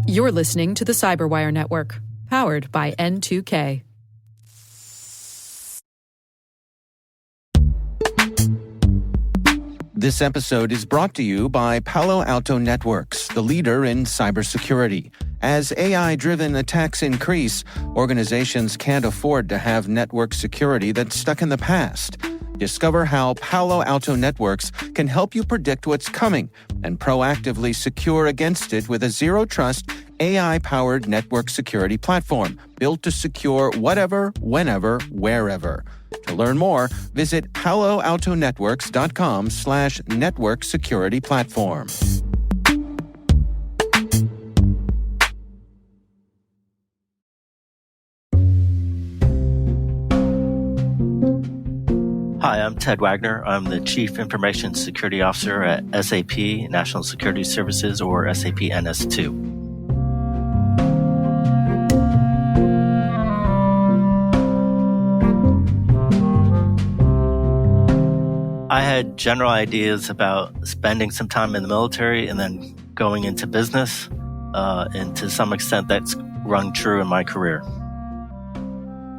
You're listening to the Cyberwire Network, powered by N2K. This episode is brought to you by Palo Alto Networks, the leader in cybersecurity. As AI-driven attacks increase, organizations can't afford to have network security that's stuck in the past. Discover how Palo Alto Networks can help you predict what's coming and proactively secure against it with a zero-trust, AI-powered network security platform built to secure whatever, whenever, wherever. To learn more, visit paloaltonetworks.com/network security platform. Hi, I'm Ted Wagner. I'm the Chief Information Security Officer at SAP National Security Services, or SAP NS2. I had general ideas about spending some time in the military and then going into business, and to some extent that's rung true in my career.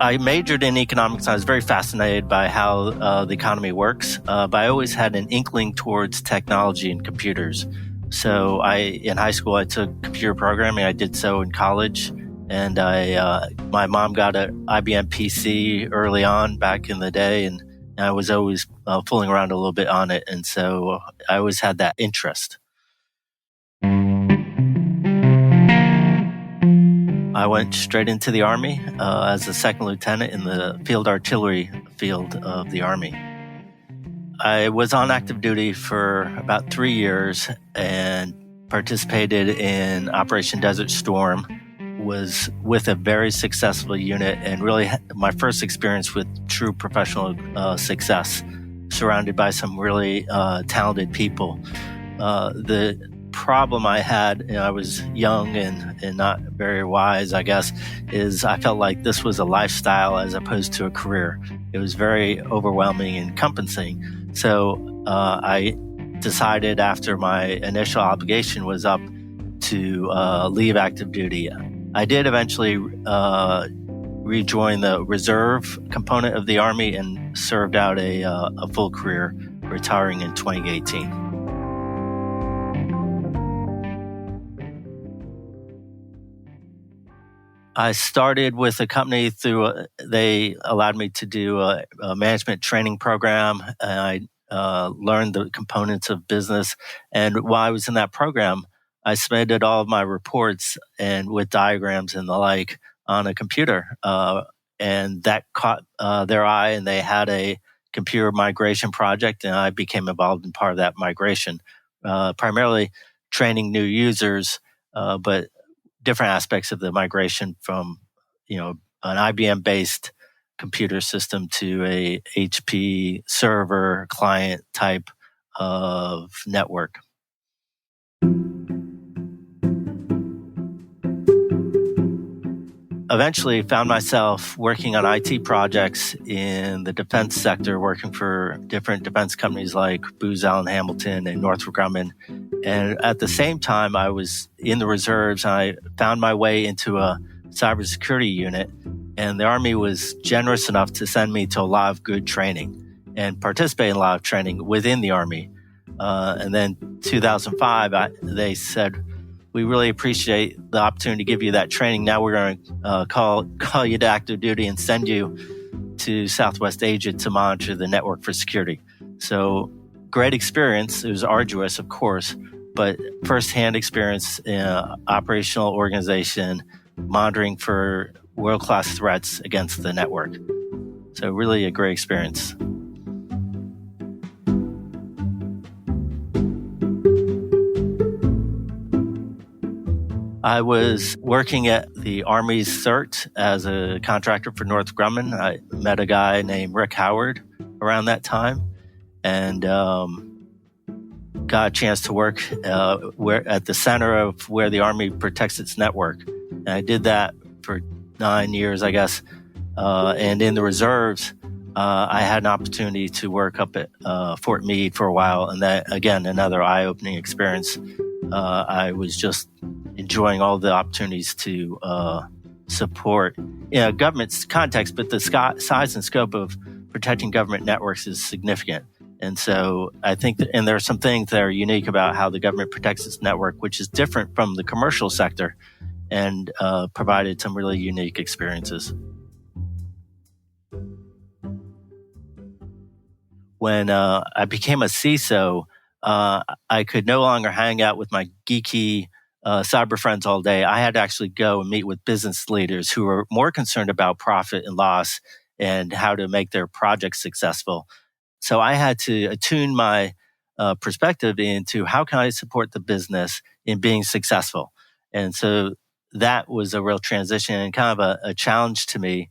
I majored in economics. I was very fascinated by how the economy works, but I always had an inkling towards technology and computers. So in high school, I took computer programming. I did so in college, and my mom got an IBM PC early on back in the day, and I was always fooling around a little bit on it, and so I always had that interest. I went straight into the Army as a second lieutenant in the field artillery field of the Army. I was on active duty for about 3 years and participated in Operation Desert Storm, was with a very successful unit, and really my first experience with true professional success, surrounded by some really talented people. The problem I had, I was young and not very wise, I guess, is I felt like this was a lifestyle as opposed to a career. It was very overwhelming and encompassing. So I decided after my initial obligation was up to leave active duty. I did eventually rejoin the reserve component of the Army and served out a full career, retiring in 2018. I started with a company they allowed me to do a management training program, and I learned the components of business. And while I was in that program, I submitted all of my reports and with diagrams and the like on a computer, and that caught their eye, and they had a computer migration project, and I became involved in part of that migration, primarily training new users, but different aspects of the migration from, an IBM-based computer system to a HP server client type of network. Eventually found myself working on IT projects in the defense sector, working for different defense companies like Booz Allen Hamilton and Northrop Grumman. And at the same time, I was in the reserves, and I found my way into a cybersecurity unit. And the Army was generous enough to send me to a lot of good training and participate in a lot of training within the Army. And then 2005, they said, "We really appreciate the opportunity to give you that training. Now we're going to call you to active duty and send you to Southwest Asia to monitor the network for security." So great experience. It was arduous, of course, but firsthand experience in operational organization, monitoring for world-class threats against the network. So really a great experience. I was working at the Army's CERT as a contractor for Northrop Grumman. I met a guy named Rick Howard around that time, and got a chance to work at the center of where the Army protects its network. And I did that for 9 years, I guess. And in the reserves, I had an opportunity to work up at Fort Meade for a while. And that, again, another eye-opening experience. I was just enjoying all the opportunities to support government's context, but the size and scope of protecting government networks is significant. And so I think and there are some things that are unique about how the government protects its network, which is different from the commercial sector, and provided some really unique experiences. When I became a CISO, I could no longer hang out with my geeky cyber friends all day. I had to actually go and meet with business leaders who were more concerned about profit and loss and how to make their projects successful. So I had to attune my perspective into how can I support the business in being successful. And so that was a real transition and kind of a challenge to me,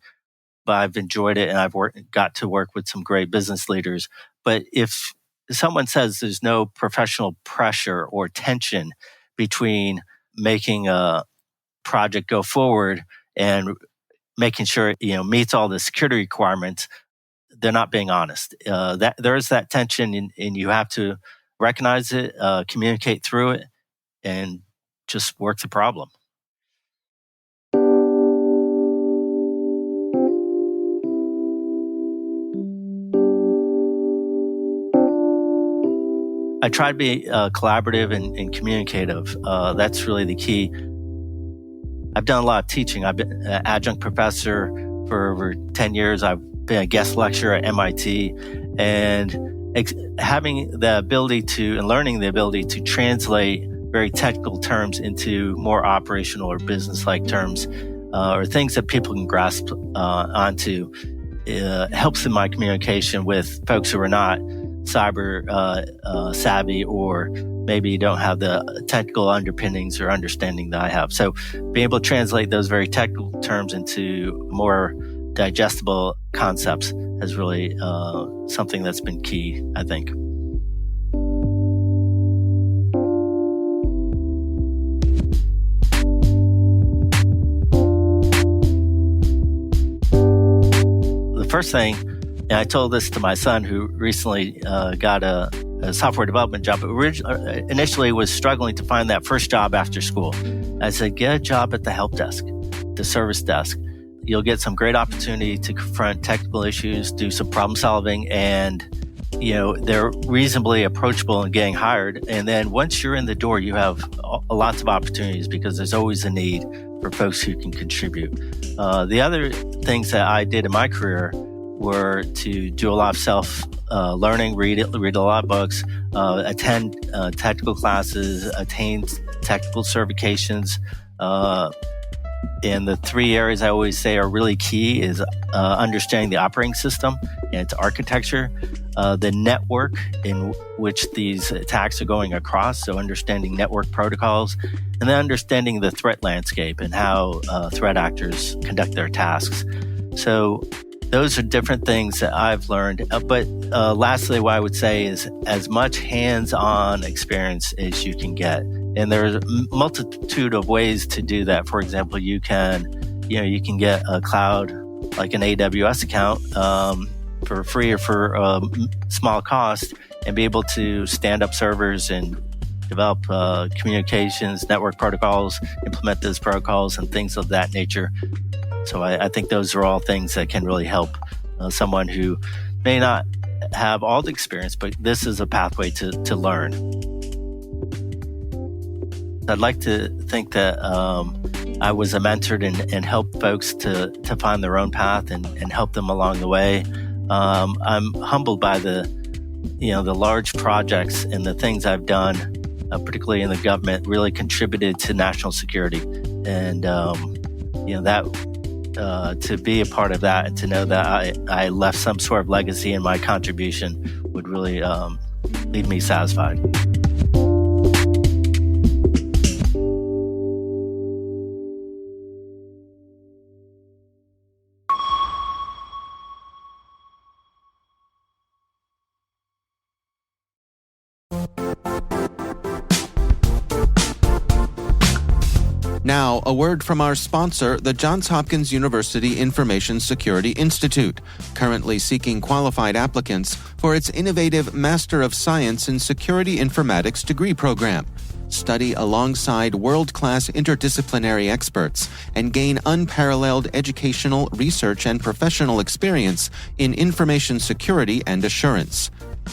but I've enjoyed it, and I've got to work with some great business leaders. But if someone says there's no professional pressure or tension between making a project go forward and making sure it meets all the security requirements, they're not being honest. That there is that tension, and you have to recognize it, communicate through it, and just work the problem. I try to be collaborative and communicative. That's really the key. I've done a lot of teaching. I've been an adjunct professor for over 10 years. I've been a guest lecturer at MIT, and having the ability to, and learning the ability to translate very technical terms into more operational or business-like terms, or things that people can grasp onto, helps in my communication with folks who are not cyber savvy, or maybe don't have the technical underpinnings or understanding that I have. So being able to translate those very technical terms into more digestible concepts has really something that's been key, I think. The first thing, and I told this to my son, who recently got a software development job, but initially was struggling to find that first job after school. I said, get a job at the help desk, the service desk. You'll get some great opportunity to confront technical issues, do some problem solving, and they're reasonably approachable in getting hired. And then once you're in the door, you have lots of opportunities because there's always a need for folks who can contribute. The other things that I did in my career were to do a lot of self-learning, read a lot of books, attend technical classes, attain technical certifications. And the three areas I always say are really key is understanding the operating system and its architecture, the network in which these attacks are going across, so understanding network protocols, and then understanding the threat landscape and how threat actors conduct their tasks. So those are different things that I've learned. But lastly, what I would say is as much hands-on experience as you can get. And there's a multitude of ways to do that. For example, you can get a cloud, like an AWS account, for free or for a small cost, and be able to stand up servers and develop communications, network protocols, implement those protocols, and things of that nature. So I think those are all things that can really help someone who may not have all the experience, but this is a pathway to learn. I'd like to think that I was a mentor and helped folks to find their own path and help them along the way. I'm humbled by the large projects and the things I've done, particularly in the government, really contributed to national security. And to be a part of that and to know that I left some sort of legacy in my contribution would really leave me satisfied. Now, a word from our sponsor, the Johns Hopkins University Information Security Institute, currently seeking qualified applicants for its innovative Master of Science in Security Informatics degree program. study alongside world-class interdisciplinary experts, and gain unparalleled educational, research, and professional experience in information security and assurance.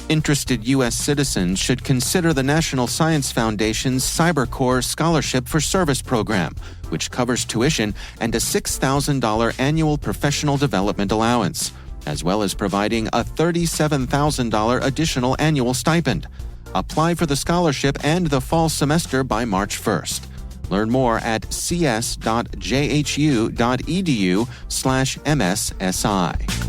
Interested U.S. citizens should consider the National Science Foundation's CyberCore Scholarship for Service program, which covers tuition and a $6,000 annual professional development allowance, as well as providing a $37,000 additional annual stipend. Apply for the scholarship and the fall semester by March 1st. Learn more at cs.jhu.edu/MSSI.